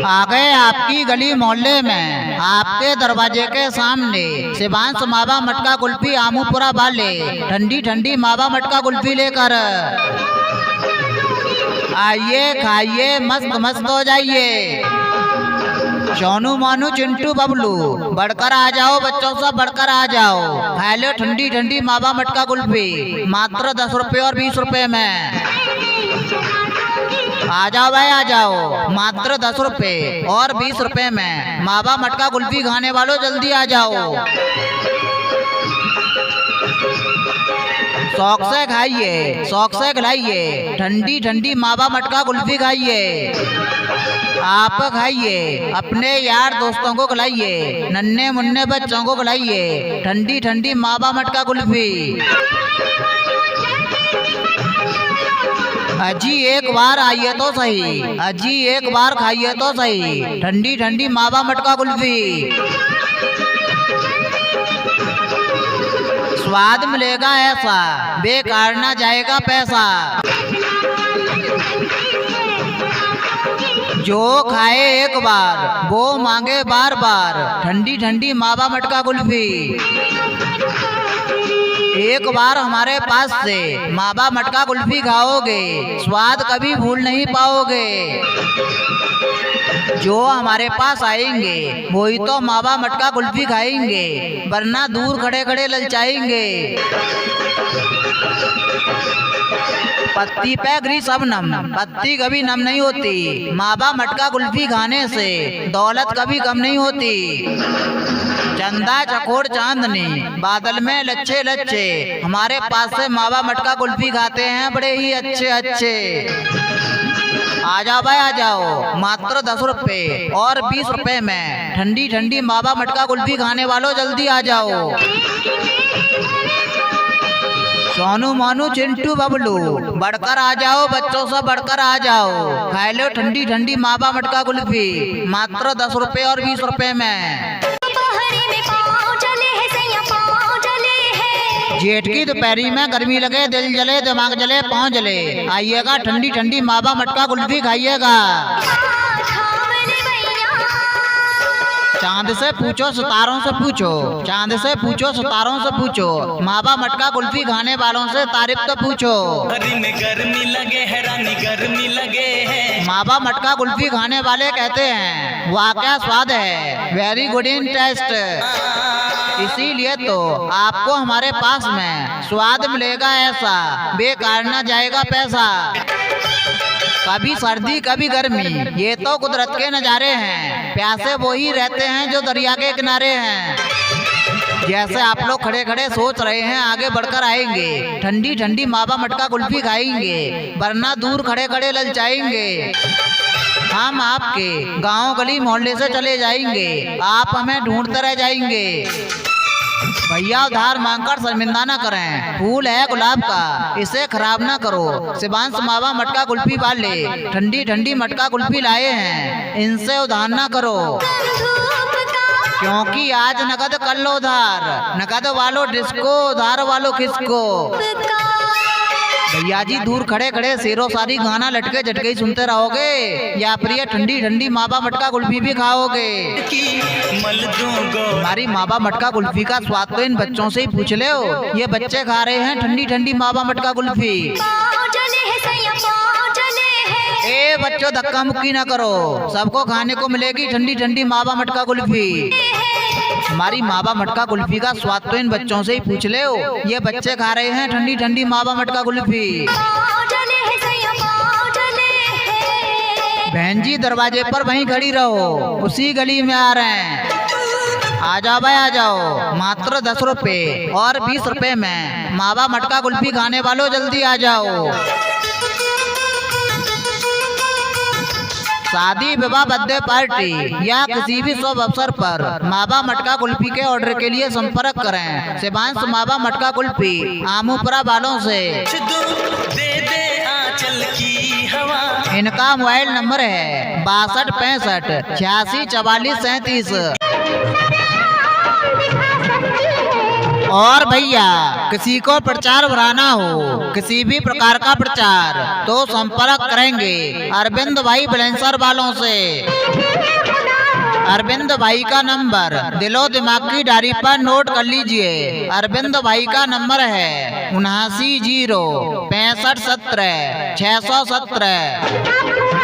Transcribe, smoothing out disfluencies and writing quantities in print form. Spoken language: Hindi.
आ गए आपकी गली मोहल्ले में, आपके दरवाजे के सामने शिवांश मावा मटका कुल्फी आमूपुरा वाले ठंडी ठंडी मावा मटका कुल्फी लेकर। आइए खाइए मस्त मस्त हो जाइए। सोनू मोनू चिंटू बबलू बढ़कर आ जाओ, बच्चों सब बढ़कर आ जाओ। खा लो ठंडी ठंडी मावा मटका कुल्फी मात्र 10 रुपये और 20 रुपये में। आ जाओ भाई आ जाओ, मात्र 10 रुपये और 20 रुपये में मावा मटका कुल्फी खाने वालों जल्दी आ जाओ। शौक से खाइए, शौक से खिलाइए, ठंडी ठंडी मावा मटका कुल्फी खाइए। आप खाइए, अपने यार दोस्तों को खिलाइए, नन्हे मुन्ने बच्चों को खिलाइए ठंडी ठंडी मावा मटका कुल्फी। अजी एक बार आइए तो सही, अजी एक बार खाइए तो सही ठंडी ठंडी मावा मटका कुल्फी। स्वाद मिलेगा ऐसा, बेकार ना जाएगा पैसा। जो खाए एक बार वो मांगे बार बार ठंडी ठंडी मावा मटका कुल्फी। एक बार हमारे पास से मावा मटका कुल्फी खाओगे, स्वाद कभी भूल नहीं पाओगे। जो हमारे पास आएंगे वही तो मावा मटका कुल्फी खाएंगे, वरना दूर खड़े खड़े ललचाएंगे। पत्ती पे गिरी सब नम, पत्ती कभी नम नहीं होती। मावा मटका कुल्फी खाने से दौलत कभी कम नहीं होती। चंदा चकोर चांदनी बादल में लच्छे लच्छे, हमारे पास से मावा मटका कुल्फी खाते हैं बड़े ही अच्छे अच्छे। आ जाओ भाई आ जाओ, मात्र 10 रुपये और 20 रुपये में ठंडी ठंडी मावा मटका कुल्फी खाने वालों जल्दी आ जाओ। सोनू मोनू चिंटू बबलू बढ़कर आ जाओ, बच्चों से बढ़कर आ जाओ। खा लो ठंडी ठंडी मावा मटका कुल्फी मात्र 10 रुपये और 20 रुपये में। जेठ की दोपहरी में गर्मी लगे, दिल जले, दिमाग जले, पाँव जले, आइएगा ठंडी ठंडी मावा मटका कुल्फी खाइएगा। चांद से पूछो सितारों से पूछो, चांद से पूछो सितारों से पूछो, मावा मटका कुल्फी खाने वालों से तारीफ तो पूछो। गर्मी लगे है रानी गर्मी लगे है। मावा मटका कुल्फी खाने वाले कहते हैं वाह क्या स्वाद है, वेरी गुड इन टेस्ट। इसीलिए तो आपको हमारे पास में स्वाद मिलेगा ऐसा, बेकार ना जाएगा पैसा। कभी सर्दी कभी गर्मी, ये तो कुदरत के नज़ारे हैं। प्यासे वो ही रहते हैं जो दरिया के किनारे हैं। जैसे आप लोग खड़े खड़े सोच रहे हैं आगे बढ़कर आएंगे, ठंडी ठंडी मावा मटका कुल्फी खाएंगे, वरना दूर खड़े खड़े ललचाएंगे। हम आपके गांव गली मोहल्ले से चले जाएंगे, आप हमें ढूंढते रह जाएंगे। भैया उधार मांगकर शर्मिंदा ना करें, फूल है गुलाब का, इसे खराब ना करो। शिवांश मावा मटका कुल्फी वाले ठंडी ठंडी मटका कुल्फी लाए हैं, इनसे उधार ना करो। क्योंकि आज नगद कर लो उधार, नगद वालों डिस्को, उधार वालों किसको। भैया जी दूर खड़े खड़े शेरों सारी गाना लटके झटके ही सुनते रहोगे, या फिर ये ठंडी ठंडी मावा मटका कुल्फी भी खाओगे। हमारी मावा मटका कुल्फी का स्वाद तो इन बच्चों से ही पूछ ले, ये बच्चे खा रहे हैं ठंडी ठंडी मावा मटका कुल्फी। ए बच्चों धक्का मुक्की ना करो, सबको खाने को मिलेगी ठंडी ठंडी मावा मटका कुल्फी। हमारी मावा मटका कुल्फी का स्वाद तो इन बच्चों से ही पूछ ले, ये बच्चे खा रहे हैं ठंडी ठंडी मावा मटका कुल्फी। बहन जी दरवाजे पर वहीं खड़ी रहो, उसी गली में आ रहे हैं। आ जाओ भाई आ जाओ, मात्र 10 रुपये और 20 रुपये में मावा मटका कुल्फी खाने वालों जल्दी आ जाओ। शादी विवाह बर्थडे पार्टी या किसी भी शुभ अवसर पर मावा मटका कुल्फी के ऑर्डर के लिए संपर्क करें शिवांश मावा मटका कुल्फी आमूपुरा वालों से। इनका मोबाइल नंबर है 62 65 86 44 37। और भैया किसी को प्रचार बढ़ाना हो, किसी भी प्रकार का प्रचार, तो संपर्क करेंगे अरविंद भाई बुलंदशहर वालों से। अरविंद भाई का नंबर दिलो दिमाग की डायरी पर नोट कर लीजिए। अरविंद भाई का नंबर है 79 0 65 17 617।